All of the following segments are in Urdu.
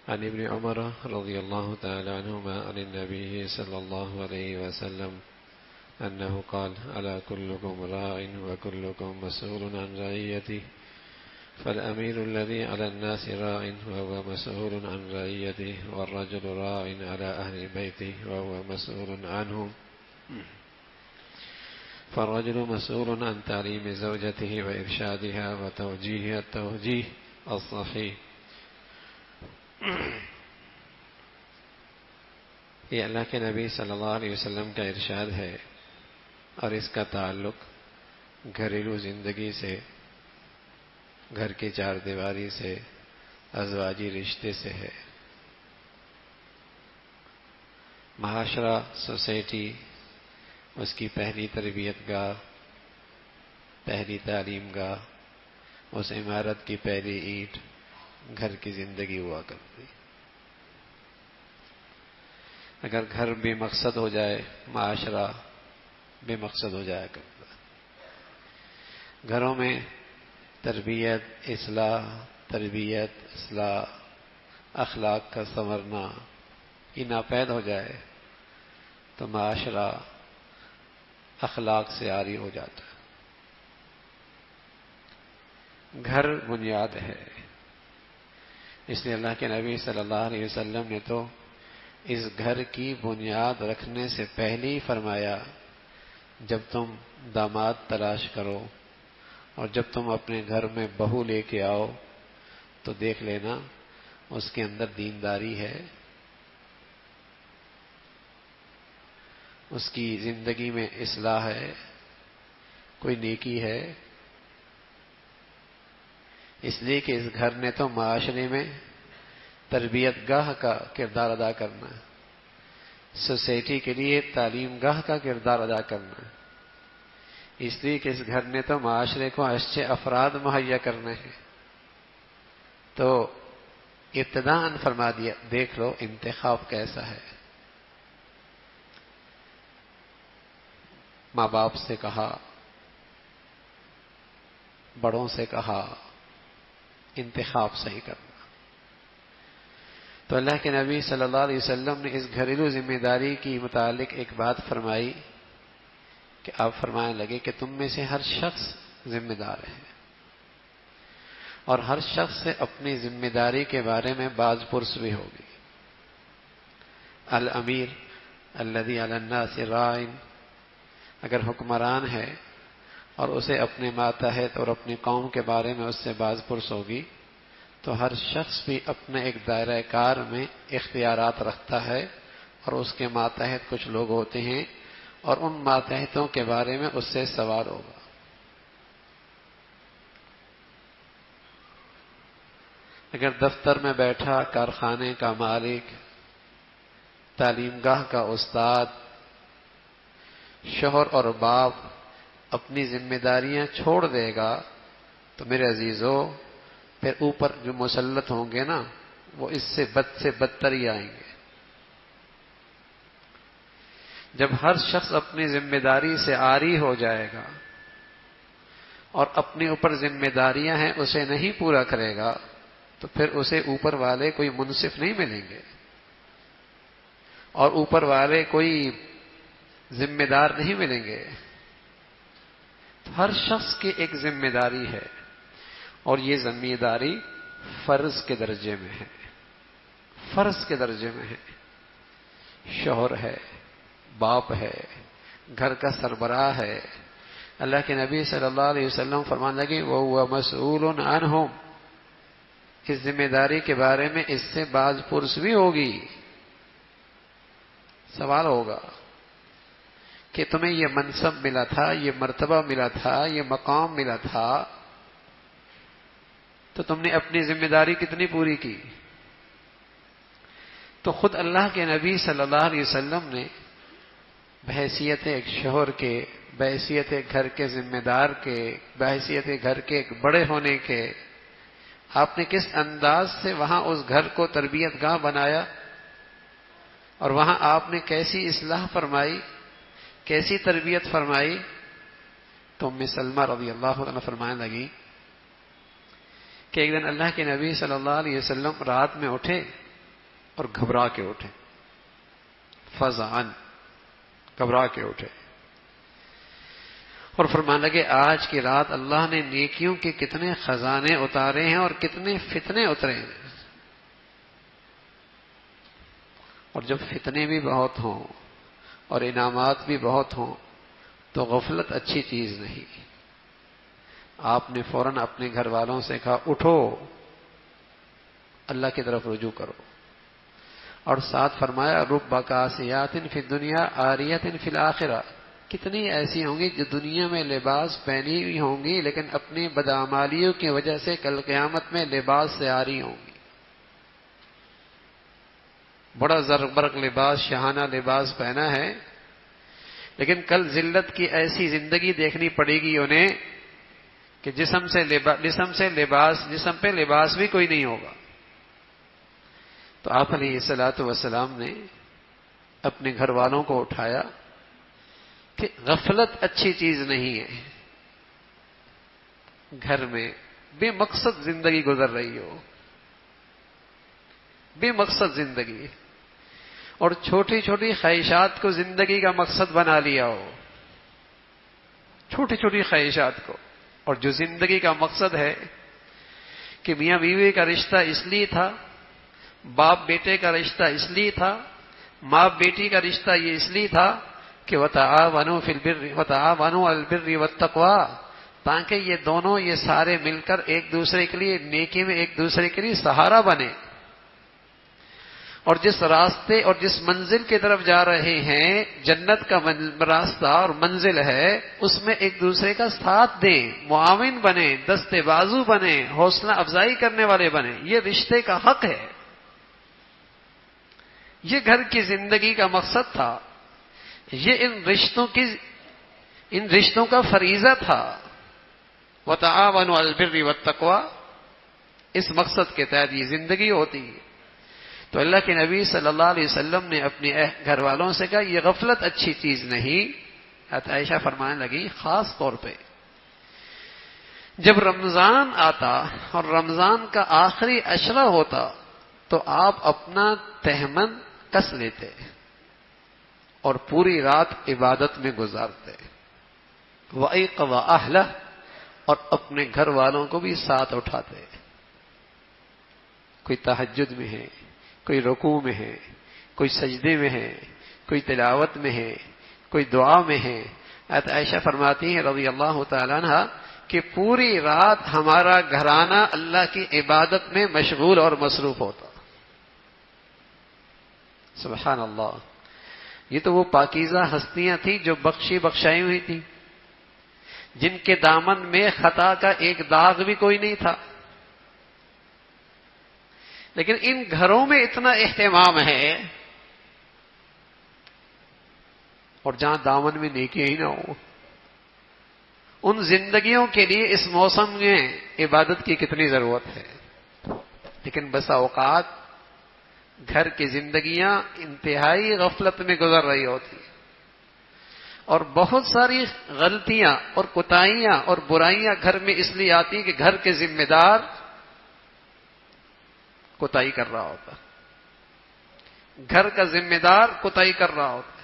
عن ابن عمر رضي الله تعالى عنهما عن النبي صلى الله عليه وسلم أنه قال: ألا كلكم راع وكلكم مسؤول عن رعيته، فالأمير الذي على الناس راع وهو مسؤول عن رعيته، والرجل راع على أهل بيته وهو مسؤول عنهم، فالرجل مسؤول عن تعليم زوجته وإرشادها وتوجيهها التوجيه الصحيح. یہ اللہ کے نبی صلی اللہ علیہ وسلم کا ارشاد ہے اور اس کا تعلق گھریلو زندگی سے، گھر کی چار دیواری سے، ازواجی رشتے سے ہے۔ معاشرہ، سوسائٹی، اس کی پہلی تربیت گاہ، پہلی تعلیم گاہ، اس عمارت کی پہلی اینٹ گھر کی زندگی ہوا کرتی۔ اگر گھر بے مقصد ہو جائے، معاشرہ بے مقصد ہو جایا کرتا۔ گھروں میں تربیت، اصلاح، اخلاق کا سنورنا یہ ناپید ہو جائے تو معاشرہ اخلاق سے عاری ہو جاتا ہے۔ گھر بنیاد ہے، اس لیے اللہ کے نبی صلی اللہ علیہ وسلم نے تو اس گھر کی بنیاد رکھنے سے پہلے ہی فرمایا، جب تم داماد تلاش کرو اور جب تم اپنے گھر میں بہو لے کے آؤ تو دیکھ لینا اس کے اندر دینداری ہے، اس کی زندگی میں اصلاح ہے، کوئی نیکی ہے۔ اس لیے کہ اس گھر نے تو معاشرے میں تربیت گاہ کا کردار ادا کرنا ہے، سوسائٹی کے لیے تعلیم گاہ کا کردار ادا کرنا ہے، اس لیے کہ اس گھر نے تو معاشرے کو اچھے افراد مہیا کرنے ہیں۔ تو ابتداءً فرما دیا، دیکھ لو انتخاب کیسا ہے۔ ماں باپ سے کہا، بڑوں سے کہا، انتخاب صحیح کرنا۔ تو اللہ کے نبی صلی اللہ علیہ وسلم نے اس گھریلو ذمہ داری کی متعلق ایک بات فرمائی کہ آپ فرمانے لگے کہ تم میں سے ہر شخص ذمہ دار ہے، اور ہر شخص سے اپنی ذمہ داری کے بارے میں باز پرس بھی ہوگی۔ الامیر الذی علی الناس راع، اگر حکمران ہے اور اسے اپنے ماتحت اور اپنی قوم کے بارے میں اس سے باز پرس ہوگی، تو ہر شخص بھی اپنے ایک دائرہ کار میں اختیارات رکھتا ہے، اور اس کے ماتحت کچھ لوگ ہوتے ہیں اور ان ماتحتوں کے بارے میں اس سے سوال ہوگا۔ اگر دفتر میں بیٹھا کارخانے کا مالک، تعلیم گاہ کا استاد، شوہر اور باپ اپنی ذمہ داریاں چھوڑ دے گا تو میرے عزیزو پھر اوپر جو مسلط ہوں گے نا وہ اس سے بدتر ہی آئیں گے۔ جب ہر شخص اپنی ذمہ داری سے عاری ہو جائے گا اور اپنے اوپر ذمہ داریاں ہیں اسے نہیں پورا کرے گا تو پھر اسے اوپر والے کوئی منصف نہیں ملیں گے، اور اوپر والے کوئی ذمہ دار نہیں ملیں گے۔ تو ہر شخص کی ایک ذمہ داری ہے، اور یہ ذمہ داری فرض کے درجے میں ہے، فرض کے درجے میں ہے۔ شوہر ہے، باپ ہے، گھر کا سربراہ ہے۔ اللہ کے نبی صلی اللہ علیہ وسلم فرمانے لگے وَهُوَ مَسْئُولٌ عَنْهُمْ، اس ذمہ داری کے بارے میں اس سے باز پرس بھی ہوگی، سوال ہوگا کہ تمہیں یہ منصب ملا تھا، یہ مرتبہ ملا تھا، یہ مقام ملا تھا، تو تم نے اپنی ذمہ داری کتنی پوری کی؟ تو خود اللہ کے نبی صلی اللہ علیہ وسلم نے بحیثیت ایک شوہر کے، بحیثیت ایک گھر کے ذمہ دار کے، بحیثیت گھر کے ایک بڑے ہونے کے، آپ نے کس انداز سے وہاں اس گھر کو تربیت گاہ بنایا، اور وہاں آپ نے کیسی اصلاح فرمائی، کیسی تربیت فرمائی۔ تو ام سلمہ رضی اللہ عنہ فرمانے لگی کہ ایک دن اللہ کے نبی صلی اللہ علیہ وسلم رات میں اٹھے اور گھبرا کے اٹھے، فزعن، گھبرا کے اٹھے، اور فرمانے لگے آج کی رات اللہ نے نیکیوں کے کتنے خزانے اتارے ہیں اور کتنے فتنے اترے ہیں۔ اور جب فتنے بھی بہت ہوں اور انعامات بھی بہت ہوں تو غفلت اچھی چیز نہیں۔ آپ نے فوراً اپنے گھر والوں سے کہا اٹھو، اللہ کی طرف رجوع کرو، اور ساتھ فرمایا رب کاسیات فی الدنیا عاریۃ فی الآخرہ، کتنی ایسی ہوں گی جو دنیا میں لباس پہنی ہوئی ہوں گی لیکن اپنی بدعمالیوں کی وجہ سے کل قیامت میں لباس سے عاری ہوں گی۔ بڑا زرق برق لباس، شاہانہ لباس پہنا ہے، لیکن کل ذلت کی ایسی زندگی دیکھنی پڑے گی انہیں کہ جسم پہ لباس بھی کوئی نہیں ہوگا۔ تو آپ علیہ الصلوۃ والسلام نے اپنے گھر والوں کو اٹھایا کہ غفلت اچھی چیز نہیں ہے۔ گھر میں بے مقصد زندگی گزر رہی ہو، بے مقصد زندگی، اور چھوٹی چھوٹی خواہشات کو زندگی کا مقصد بنا لیا ہو، چھوٹی چھوٹی خواہشات کو، اور جو زندگی کا مقصد ہے کہ میاں بیوی کا رشتہ اس لیے تھا، باپ بیٹے کا رشتہ اس لیے تھا، ماں بیٹی کا رشتہ یہ اس لیے تھا کہ وتعاونوا فی البر وتعاونوا علی البر والتقوی، تاکہ یہ دونوں، یہ سارے مل کر ایک دوسرے کے لیے نیکی میں ایک دوسرے کے لیے سہارا بنے، اور جس راستے اور جس منزل کی طرف جا رہے ہیں، جنت کا راستہ اور منزل ہے، اس میں ایک دوسرے کا ساتھ دیں، معاون بنے، دستے بازو بنے، حوصلہ افزائی کرنے والے بنے۔ یہ رشتے کا حق ہے، یہ گھر کی زندگی کا مقصد تھا، یہ ان رشتوں کا فریضہ تھا۔ وتعاونوا علی البر والتقوی، اس مقصد کے تحت یہ زندگی ہوتی ہے۔ تو اللہ کے نبی صلی اللہ علیہ وسلم نے اپنے گھر والوں سے کہا یہ غفلت اچھی چیز نہیں۔ حضرت عائشہ فرمانے لگی خاص طور پہ جب رمضان آتا اور رمضان کا آخری عشرہ ہوتا تو آپ اپنا تہمن کس لیتے اور پوری رات عبادت میں گزارتے، وَأَيْقَظَ أَهْلَهُ، اور اپنے گھر والوں کو بھی ساتھ اٹھاتے۔ کوئی تہجد میں ہے، کوئی رکوع میں ہے، کوئی سجدے میں ہے، کوئی تلاوت میں ہے، کوئی دعا میں ہے۔ حضرت عائشہ فرماتی ہیں رضی اللہ تعالیٰ عنہ کہ پوری رات ہمارا گھرانہ اللہ کی عبادت میں مشغول اور مصروف ہوتا۔ سبحان اللہ، یہ تو وہ پاکیزہ ہستیاں تھیں جو بخشائی ہوئی تھیں، جن کے دامن میں خطا کا ایک داغ بھی کوئی نہیں تھا، لیکن ان گھروں میں اتنا اہتمام ہے، اور جہاں دامن میں نیکی ہی نہ ہو، ان زندگیوں کے لیے اس موسم میں عبادت کی کتنی ضرورت ہے۔ لیکن بسا اوقات گھر کی زندگیاں انتہائی غفلت میں گزر رہی ہوتی، اور بہت ساری غلطیاں اور کوتاہیاں اور برائیاں گھر میں اس لیے آتی کہ گھر کے ذمہ دار کوتاہی کر رہا ہوتا، گھر کا ذمہ دار کوتاہی کر رہا ہوتا۔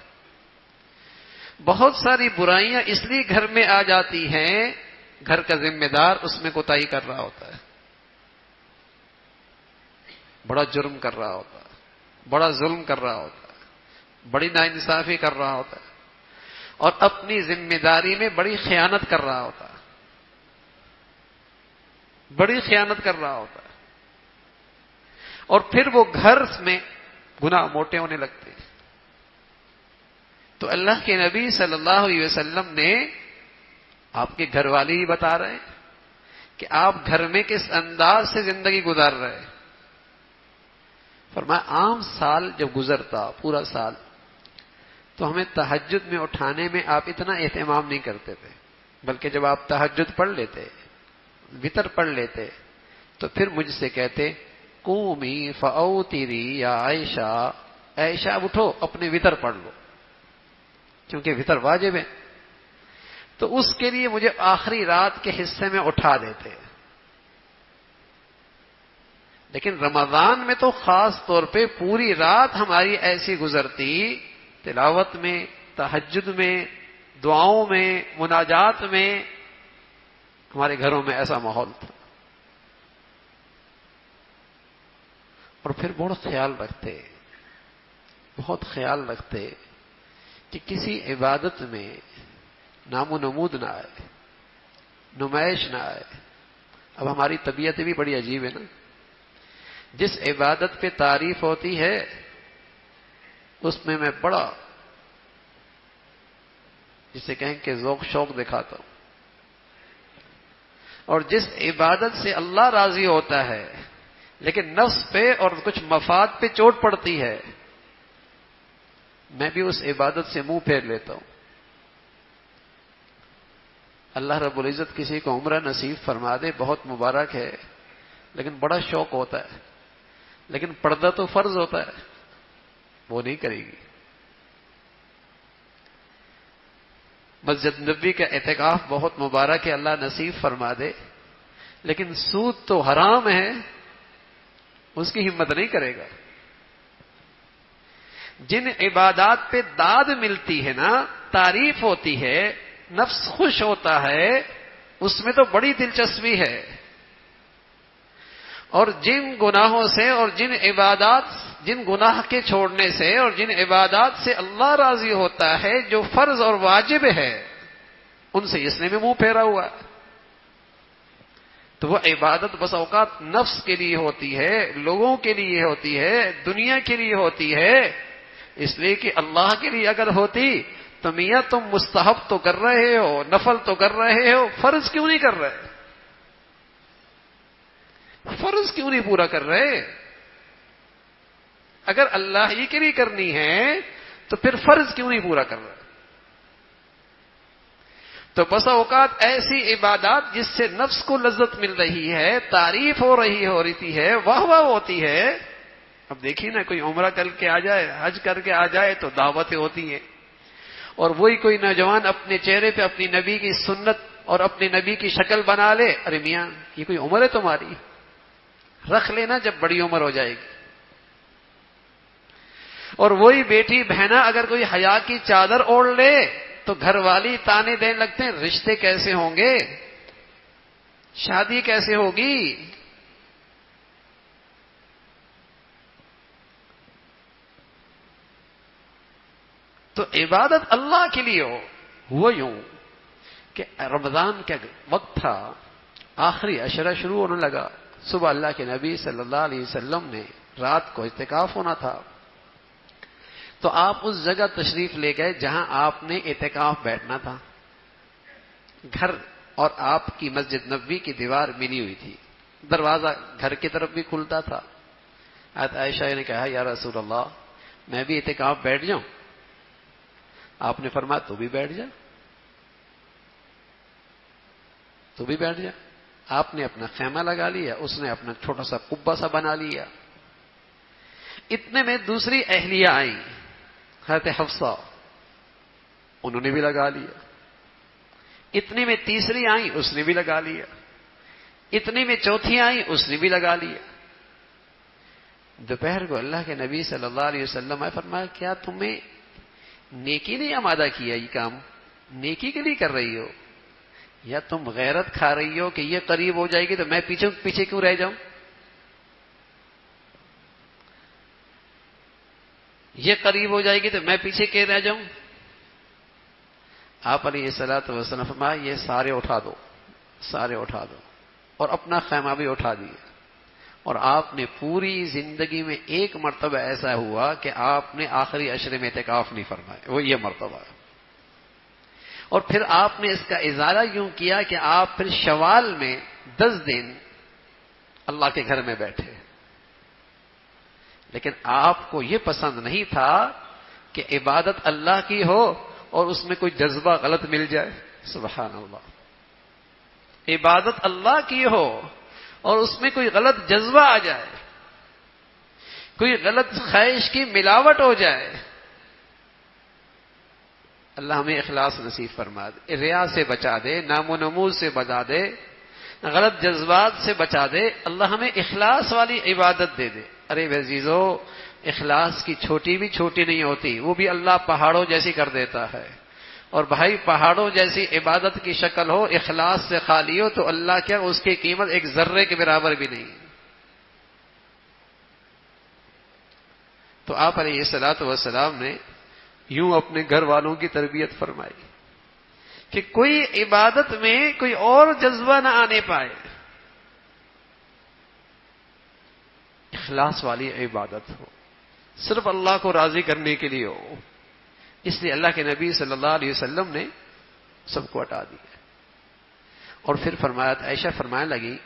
بہت ساری برائیاں اس لیے گھر میں آ جاتی ہیں، گھر کا ذمہ دار اس میں کوتاہی کر رہا ہوتا ہے، بڑا جرم کر رہا ہوتا ہے، بڑا ظلم کر رہا ہوتا ہے، بڑی ناانصافی کر رہا ہوتا ہے، اور اپنی ذمہ داری میں بڑی خیانت کر رہا ہوتا ہے، بڑی خیانت کر رہا ہوتا ہے، اور پھر وہ گھر میں گناہ موٹے ہونے لگتے ہیں۔ تو اللہ کے نبی صلی اللہ علیہ وسلم نے، آپ کے گھر والے ہی بتا رہے ہیں کہ آپ گھر میں کس انداز سے زندگی گزار رہے ہیں۔ فرمایا عام سال جب گزرتا پورا سال تو ہمیں تہجد میں اٹھانے میں آپ اتنا اہتمام نہیں کرتے تھے، بلکہ جب آپ تہجد پڑھ لیتے، وتر پڑھ لیتے، تو پھر مجھ سے کہتے قومی فاوتری یا عائشہ، عائشہ اب اٹھو اپنے وتر پڑھ لو، کیونکہ وتر واجب ہے۔ تو اس کے لیے مجھے آخری رات کے حصے میں اٹھا دیتے، لیکن رمضان میں تو خاص طور پہ پوری رات ہماری ایسی گزرتی، تلاوت میں، تہجد میں، دعاؤں میں، مناجات میں، ہمارے گھروں میں ایسا ماحول تھا. اور پھر بہت خیال رکھتے کہ کسی عبادت میں نام و نمود نہ آئے، نمائش نہ آئے. اب ہماری طبیعت بھی بڑی عجیب ہے نا. جس عبادت پہ تعریف ہوتی ہے اس میں بڑا، جسے کہیں کہ ذوق شوق دکھاتا ہوں، اور جس عبادت سے اللہ راضی ہوتا ہے لیکن نفس پہ اور کچھ مفاد پہ چوٹ پڑتی ہے، میں بھی اس عبادت سے منہ پھیر لیتا ہوں. اللہ رب العزت کسی کو عمرہ نصیب فرما دے، بہت مبارک ہے، لیکن بڑا شوق ہوتا ہے، لیکن پردہ تو فرض ہوتا ہے، وہ نہیں کرے گی. مسجد نبوی کا اعتکاف بہت مبارک ہے، اللہ نصیب فرما دے، لیکن سود تو حرام ہے، اس کی ہمت نہیں کرے گا. جن عبادات پہ داد ملتی ہے نا، تعریف ہوتی ہے، نفس خوش ہوتا ہے، اس میں تو بڑی دلچسپی ہے. اور جن گناہوں سے اور جن گناہ کے چھوڑنے سے اور جن عبادات سے اللہ راضی ہوتا ہے، جو فرض اور واجب ہے، ان سے اس نے بھی منہ پھیرا ہوا ہے. تو وہ عبادت بس اوقات نفس کے لیے ہوتی ہے، لوگوں کے لیے ہوتی ہے، دنیا کے لیے ہوتی ہے. اس لیے کہ اللہ کے لیے اگر ہوتی تو میاں تم مستحب تو کر رہے ہو، نفل تو کر رہے ہو، فرض کیوں نہیں کر رہے؟ فرض کیوں نہیں پورا کر رہے؟ اگر اللہ ہی کے لیے کرنی ہے تو پھر فرض کیوں نہیں پورا کر رہے؟ تو بسا اوقات ایسی عبادات جس سے نفس کو لذت مل رہی ہے، تعریف ہو رہی ہے، واہ واہ ہوتی ہے. اب دیکھیے نا، کوئی عمرہ کر کے آ جائے، حج کر کے آ جائے تو دعوتیں ہوتی ہیں، اور وہی کوئی نوجوان اپنے چہرے پہ اپنی نبی کی سنت اور اپنے نبی کی شکل بنا لے. ارے میاں، یہ کوئی عمر ہے تمہاری؟ رکھ لینا جب بڑی عمر ہو جائے گی. اور وہی بیٹی بہنا اگر کوئی حیا کی چادر اوڑھ لے تو گھر والی تانے دینے لگتے ہیں، رشتے کیسے ہوں گے، شادی کیسے ہوگی. تو عبادت اللہ کے لیے ہوا یوں کہ رمضان کا وقت تھا، آخری عشرہ شروع ہونے لگا. صبح اللہ کے نبی صلی اللہ علیہ وسلم نے رات کو اعتکاف ہونا تھا، تو آپ اس جگہ تشریف لے گئے جہاں آپ نے اعتکاف بیٹھنا تھا. گھر اور آپ کی مسجد نبوی کی دیوار ملی ہوئی تھی، دروازہ گھر کی طرف بھی کھلتا تھا. عائشہ نے کہا، یا رسول اللہ، میں بھی اعتکاف بیٹھ جاؤں؟ آپ نے فرمایا، تو بھی بیٹھ جا، تو بھی بیٹھ جا. آپ نے اپنا خیمہ لگا لیا، اس نے اپنا چھوٹا سا قبہ سا بنا لیا. اتنے میں دوسری اہلیہ آئیں، حضرت حفصہ، انہوں نے بھی لگا لیا. اتنے میں تیسری آئیں، اس نے بھی لگا لیا. اتنے میں چوتھی آئیں، اس نے بھی لگا لیا. دوپہر کو اللہ کے نبی صلی اللہ علیہ وسلم نے فرمایا، کیا تمہیں نیکی نہیں آمادہ کیا؟ یہ کام نیکی کے لیے کر رہی ہو، یا تم غیرت کھا رہی ہو کہ یہ قریب ہو جائے گی تو میں پیچھے کیوں رہ جاؤں؟ یہ قریب ہو جائے گی تو میں پیچھے کیوں رہ جاؤں؟ آپ علیہ الصلوۃ والسلام فرمایا، یہ سارے اٹھا دو، اور اپنا خیمہ بھی اٹھا دیا. اور آپ نے پوری زندگی میں ایک مرتبہ ایسا ہوا کہ آپ نے آخری عشرے میں اعتکاف نہیں فرمایا، وہ یہ مرتبہ ہے. اور پھر آپ نے اس کا ازالہ یوں کیا کہ آپ پھر شوال میں 10 دن اللہ کے گھر میں بیٹھے. لیکن آپ کو یہ پسند نہیں تھا کہ عبادت اللہ کی ہو اور اس میں کوئی جذبہ غلط مل جائے. سبحان اللہ. عبادت اللہ کی ہو اور اس میں کوئی غلط جذبہ آ جائے، کوئی غلط خواہش کی ملاوٹ ہو جائے. اللہ ہمیں اخلاص نصیب فرما دے، ریا سے بچا دے، نام و نمود سے بچا دے. غلط جذبات سے بچا دے، اللہ ہمیں اخلاص والی عبادت دے دے۔ ارے عزیزو، اخلاص کی چھوٹی بھی چھوٹی نہیں ہوتی، وہ بھی اللہ پہاڑوں جیسی کر دیتا ہے۔ اور بھائی پہاڑوں جیسی عبادت کی شکل ہو، اخلاص سے خالی ہو، تو اللہ کیا اس کی قیمت ایک ذرے کے برابر بھی نہیں۔ تو آپ علیہ الصلوۃ والسلام نے یوں اپنے گھر والوں کی تربیت فرمائی کہ کوئی عبادت میں کوئی اور جذبہ نہ آنے پائے، اخلاص والی عبادت ہو، صرف اللہ کو راضی کرنے کے لیے ہو۔ اس لیے اللہ کے نبی صلی اللہ علیہ وسلم نے سب کو ہٹا دیا۔ اور پھر فرمایا، عائشہ فرمانے لگی،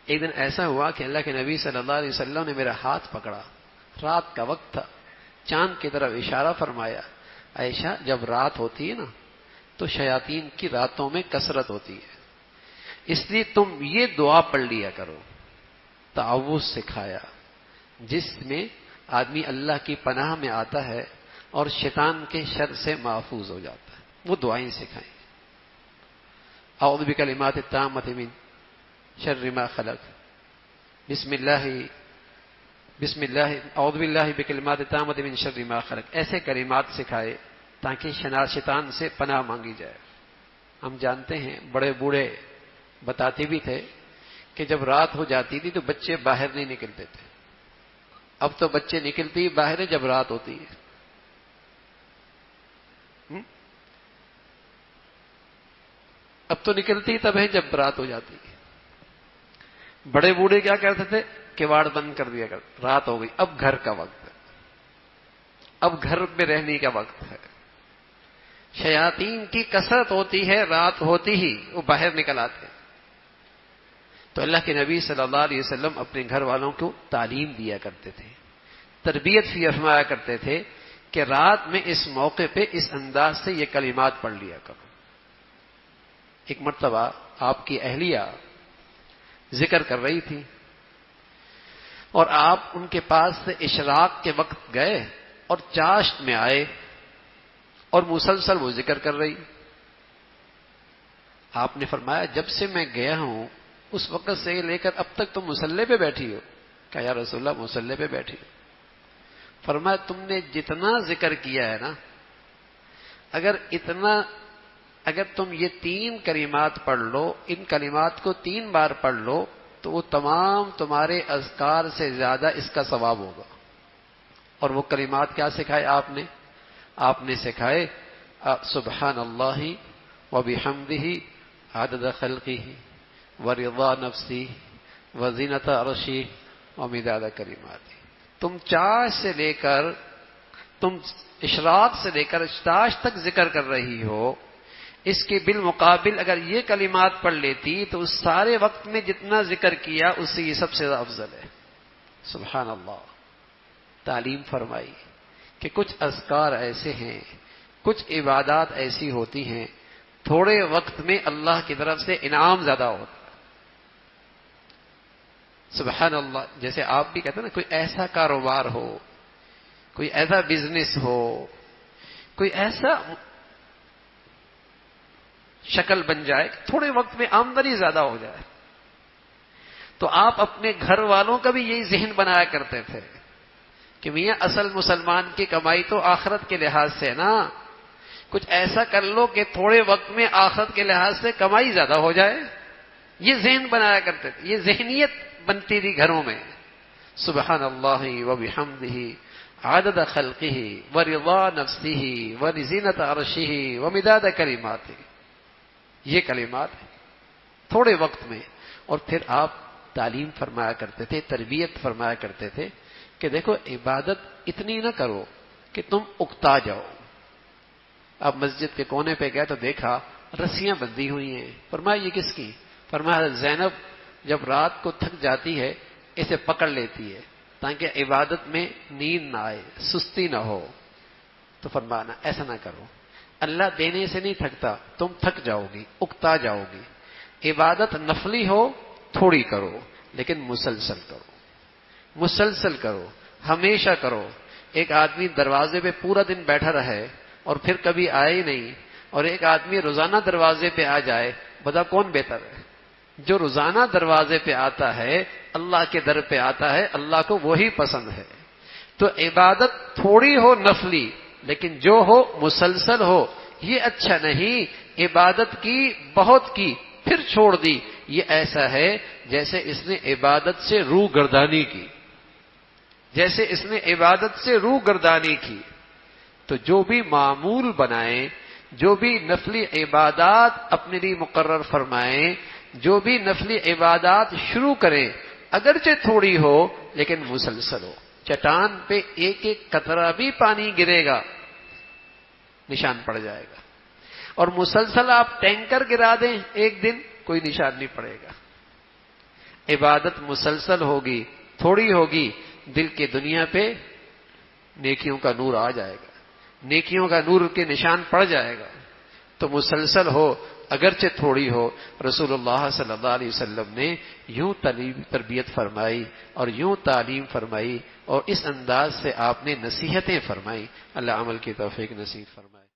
ایک دن ایسا ہوا کہ اللہ کے نبی صلی اللہ علیہ وسلم نے میرا ہاتھ پکڑا، رات کا وقت تھا، چاند کی طرف اشارہ فرمایا، عائشہ جب رات ہوتی ہے نا تو شیاطین کی راتوں میں کثرت ہوتی ہے، اس لیے تم یہ دعا پڑھ لیا کرو۔ تعوذ سکھایا، جس میں آدمی اللہ کی پناہ میں آتا ہے اور شیطان کے شر سے محفوظ ہو جاتا ہے، وہ دعائیں سکھائیں۔ اعوذ بکلمات التامۃ من شر ما خلق، بسم اللہ اعوذ باللہ بکلمات التامۃ من شر ما خلق، ایسے کلمات سکھائے تاکہ شیطان سے پناہ مانگی جائے۔ ہم جانتے ہیں بڑے بوڑھے بتاتے بھی تھے کہ جب رات ہو جاتی تھی تو بچے باہر نہیں نکلتے تھے، اب تو بچے نکلتے ہی باہر جب رات ہوتی ہے۔ اب تو نکلتی تب ہے جب رات ہو جاتی ہے۔ بڑے بوڑھے کیا کرتے تھے؟ کواڑ بند کر دیا کر، رات ہو گئی، اب گھر کا وقت ہے، اب گھر میں رہنے کا وقت ہے۔ شیاطین کی کثرت ہوتی ہے، رات ہوتی ہی وہ باہر نکل آتے ہیں۔ تو اللہ کے نبی صلی اللہ علیہ وسلم اپنے گھر والوں کو تعلیم دیا کرتے تھے، تربیت فرمایا کرتے تھے کہ رات میں اس موقع پہ اس انداز سے یہ کلمات پڑھ لیا کرو۔ ایک مرتبہ آپ کی اہلیہ ذکر کر رہی تھی اور آپ ان کے پاس سے اشراق کے وقت گئے اور چاشت میں آئے اور مسلسل وہ ذکر کر رہی۔ آپ نے فرمایا، جب سے میں گیا ہوں اس وقت سے لے کر اب تک تم مصلی پہ بیٹھی ہو؟ کہا یا رسول اللہ مصلی پہ بیٹھی ہو۔ فرمایا تم نے جتنا ذکر کیا ہے نا، اگر تم یہ 3 کلمات پڑھ لو، ان کلمات کو 3 بار پڑھ لو، تو وہ تمام تمہارے اذکار سے زیادہ اس کا ثواب ہوگا۔ اور وہ کلمات کیا سکھائے آپ نے سکھائے سبحان اللہ وبحمدہ عدد خلقہ ورضا نفسی وزینت عرشی ومداد کلماتی۔ تم اشراق سے لے کر اشتاش تک ذکر کر رہی ہو، اس کے بالمقابل اگر یہ کلمات پڑھ لیتی تو اس سارے وقت میں جتنا ذکر کیا اس سے یہ سب سے زیادہ افضل ہے۔ سبحان اللہ۔ تعلیم فرمائی کہ کچھ اذکار ایسے ہیں، کچھ عبادات ایسی ہوتی ہیں، تھوڑے وقت میں اللہ کی طرف سے انعام زیادہ ہوتا ہے۔ سبحان اللہ۔ جیسے آپ بھی کہتے ہیں نا، کوئی ایسا کاروبار ہو، کوئی ایسا بزنس ہو، کوئی ایسا شکل بن جائے کہ تھوڑے وقت میں آمدنی زیادہ ہو جائے، تو آپ اپنے گھر والوں کا بھی یہی ذہن بنایا کرتے تھے کہ میاں اصل مسلمان کی کمائی تو آخرت کے لحاظ سے نا، کچھ ایسا کر لو کہ تھوڑے وقت میں آخرت کے لحاظ سے کمائی زیادہ ہو جائے۔ یہ ذہن بنایا کرتے تھے، یہ ذہنیت بنتی تھی گھروں میں۔ سبحان اللہ وبحمدہ عدد خلقہ ورضا نفسہ وزینت عرشہ ومداد کلماتہ۔ یہ کلمات تھوڑے وقت میں۔ اور پھر آپ تعلیم فرمایا کرتے تھے، تربیت فرمایا کرتے تھے کہ دیکھو عبادت اتنی نہ کرو کہ تم اکتا جاؤ۔ اب مسجد کے کونے پہ گئے تو دیکھا رسیاں بندھی ہوئی ہیں، فرمایا یہ کس کی؟ فرمایا زینب جب رات کو تھک جاتی ہے اسے پکڑ لیتی ہے تاکہ عبادت میں نیند نہ آئے، سستی نہ ہو۔ تو فرمانا ایسا نہ کرو، اللہ دینے سے نہیں تھکتا، تم تھک جاؤ گی، اکتا جاؤ گی۔ عبادت نفلی ہو تھوڑی کرو لیکن مسلسل کرو، ہمیشہ کرو۔ ایک آدمی دروازے پہ پورا دن بیٹھا رہے اور پھر کبھی آئے ہی نہیں، اور ایک آدمی روزانہ دروازے پہ آ جائے، بتا کون بہتر ہے؟ جو روزانہ دروازے پہ آتا ہے، اللہ کے در پہ آتا ہے، اللہ کو وہی پسند ہے۔ تو عبادت تھوڑی ہو نفلی، لیکن جو ہو مسلسل ہو، یہ اچھا نہیں۔ عبادت کی بہت کی پھر چھوڑ دی، یہ ایسا ہے جیسے اس نے عبادت سے روح گردانی کی، جیسے اس نے عبادت سے روح گردانی کی۔ تو جو بھی معمول بنائیں، جو بھی نفلی عبادات اپنے لیے مقرر فرمائیں، جو بھی نفلی عبادات شروع کریں، اگرچہ تھوڑی ہو لیکن مسلسل ہو۔ چٹان پہ ایک ایک قطرہ بھی پانی گرے گا، نشان پڑ جائے گا، اور مسلسل آپ ٹینکر گرا دیں ایک دن، کوئی نشان نہیں پڑے گا۔ عبادت مسلسل ہوگی، تھوڑی ہوگی، دل کے دنیا پہ نیکیوں کا نور آ جائے گا، نیکیوں کا نور کے نشان پڑ جائے گا۔ تو مسلسل ہو اگرچہ تھوڑی ہو۔ رسول اللہ صلی اللہ علیہ وسلم نے یوں تربیت فرمائی اور یوں تعلیم فرمائی، اور اس انداز سے آپ نے نصیحتیں فرمائی۔ اللہ عمل کی توفیق نصیب فرمائے۔